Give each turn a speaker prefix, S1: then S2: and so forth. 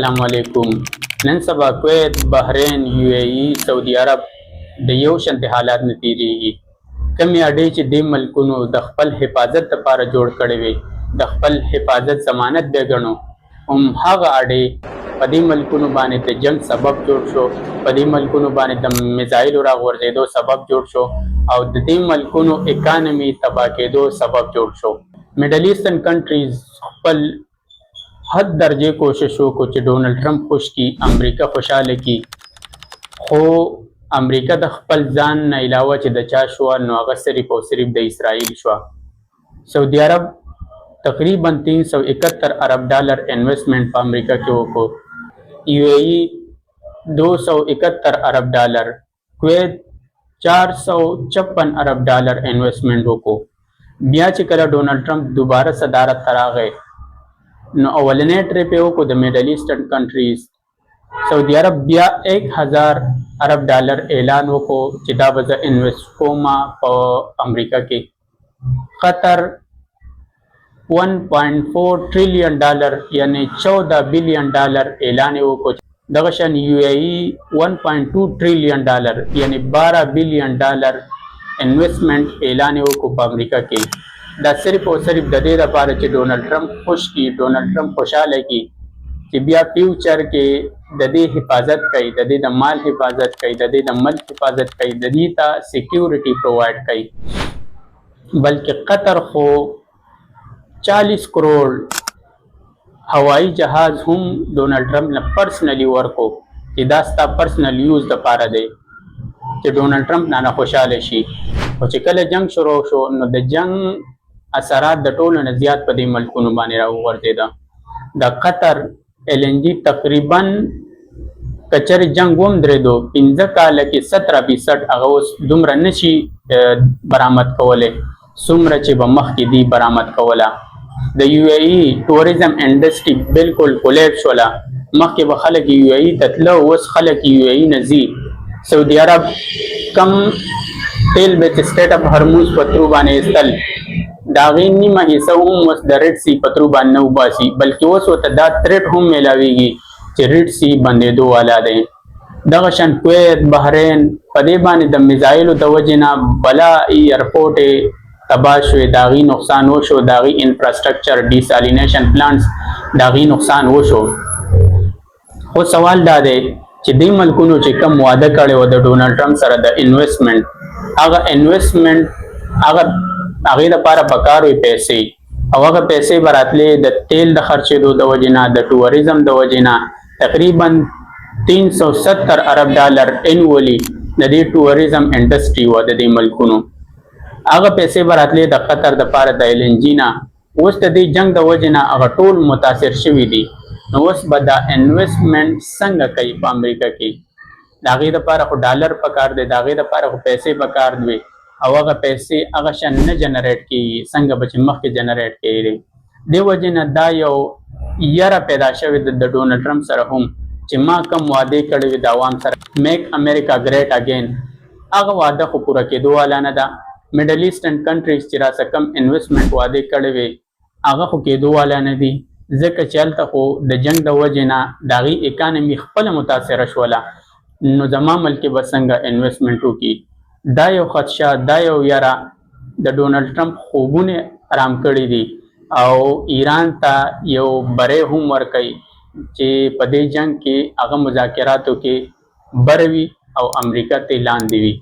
S1: السلام علیکم. نن سبا کویت، بحرین، UAE، سعودي عرب د یو شانتي حالات نه تیریږي. کمې اډې چې دې ملکونو د خپل حفاظت لپاره جوړ کړې وي، د خپل حفاظت ضمانت به ګڼو، هغه اډې په دې ملکونو باندې د جنگ سبب جوړ شو، په دې ملکونو باندې د میزایلو راغورځېدو سبب جوړ شو او د دې ملکونو اکانومي تباه کېدو سبب جوړ شو. میډل ایسټرن کنټریز خپل حد درجه کوشش وکړو چې ډونلډ ټرمپ خوش کی، امریکا خوشحاله کی، خو امریکا د خپل ځان نه علاوه چې د چا شوه نو هغه صرف او صرف د اسرائیل شوه. سعودي عرب تقریبا 371 ارب ډالر انویسټمنٹ په امریکا کې وکړو، UAE 271 ارب ډالر، کویت 456 ارب ډالر انویسټمنٹ وکړو. بیا چې کله ډونلډ ټرمپ دوباره صدارت ته راغی نو اولنی ټریپ یې وکړو د میډل ایسټرن کنټریز. سعودي عرب بیا 1000 ارب ډالر اعلان وکړو چې دا به زه انویسټ کوم په امریکا کې. قطر 1.4 ټریلیون ډالر یعنی 14 بلیون ډالر اعلان یې وکړو. دغه شان UAE 1.2 ټریلیون ډالر یعنی 12 بلیون ډالر انویسټمنٹ اعلان یې وکړو په امریکا کې. دا صرف او صرف د دې لپاره چې ډونلډ ټرمپ خوش کی، ډونلډ ټرمپ خوشحاله کی چې بیا فیوچر کې د دې حفاظت کوي، د دې د مال حفاظت کوي، د دې د ملک حفاظت کوي، د دې ته سیکیورټي پرووایډ کوي. بلکې قطر خو 40 کروڑ هوایی جهاز هم ډونلډ ټرمپ نه پرسنلی ورکو چې دا ستا پرسنل یوز لپاره دی چې ډونلډ ټرمپ نه خوشحاله شي. او چې کله جنگ شروع شو نو د جنگ اثرات د ټولو نه زیات په دې ملکونو باندې راوغورځېده. د قطر LNG تقریبا کچر جنگ هم درېدو 15 کاله کې 17% هغه اوس دومره نشي برآمد کولی څومره چې به مخکې دی برآمد کوله. د UAE ټوریزم انډسټري بالکل کولیب شوله. مخکې به خلک UAE ته تله، اوس خلک UAE نه ځي. سعودي عرب کم تیل به چې سټیټ اف هرموز په ترو باندې ایستل د هغې نیمه حصه هم اوس د ریډ سی په ترو باندې نه وباسي، بلکې اوس ورته دا تریټ هم میلاویږي چې ریډ سی بندېدو والا دی. دغه شان کویت، بحرین په دې باندې د میزایلو د وجې نه بلا ایرپورټ یې تباه شوې، د هغې نقصان وشو، د هغې انفراسټرکچر ډیسالینیشن پلانټس د هغې نقصان وشو. خو سوال دا دی چې دې ملکونو چې کم واده کړی و د ډونلډ ټرمپ سره د انویسټمنټ، هغه انویسټمنټ هغې دپاره پکار وي پیسې، او هغه پیسې به راتلې د تیل د خرڅېدو د وجې نه، د ټوریزم د وجې نه. تقریبا 370 ارب ډالر انولی د دې ټوریزم انډسټري وه د دې ملکونو. هغه پیسې به راتلې د قطر دپاره د LNG نه. اوس د دې جنگ د وجې نه هغه ټول متاثر شوي دي. نو اوس به دا انویسټمنټ څنګه کوي په امریکا کې؟ د هغې دپاره خو ډالر پکار دی، د هغې دپاره خو پیسې پکار دوي، او هغه پیسې هغه شان نه جنریټ کېږي څنګه به چې مخکې جنریټ کېږي. دې وجې نه دا یو یره پیدا شوې ده د ډونلډ ټرمپ سره هم چې ما کم وعدې کړې وي د عوام سره، میک امریکا ګریټ اگین، هغه وعده خو پوره کېدو والا نه ده. میډل ایسټرن کنټریز چې راسه کم انویسټمنټ وعدې کړې وي هغه خو کېدو والا نه دي، ځکه چې هلته خو د جنګ د وجې نه د هغې اکانمي خپله متاثره شوله. نو زما ملک به څنګه انویسټمنټ وکړي؟ دا یو خدشه، دا یو یره د ډونلډ ټرمپ خوبونه حرام کړي دي، او ایران ته یو بری هم ورکوي چې په دې جنگ کې هغه مذاکراتو کې بر وي او امریکا ته لاندې وي.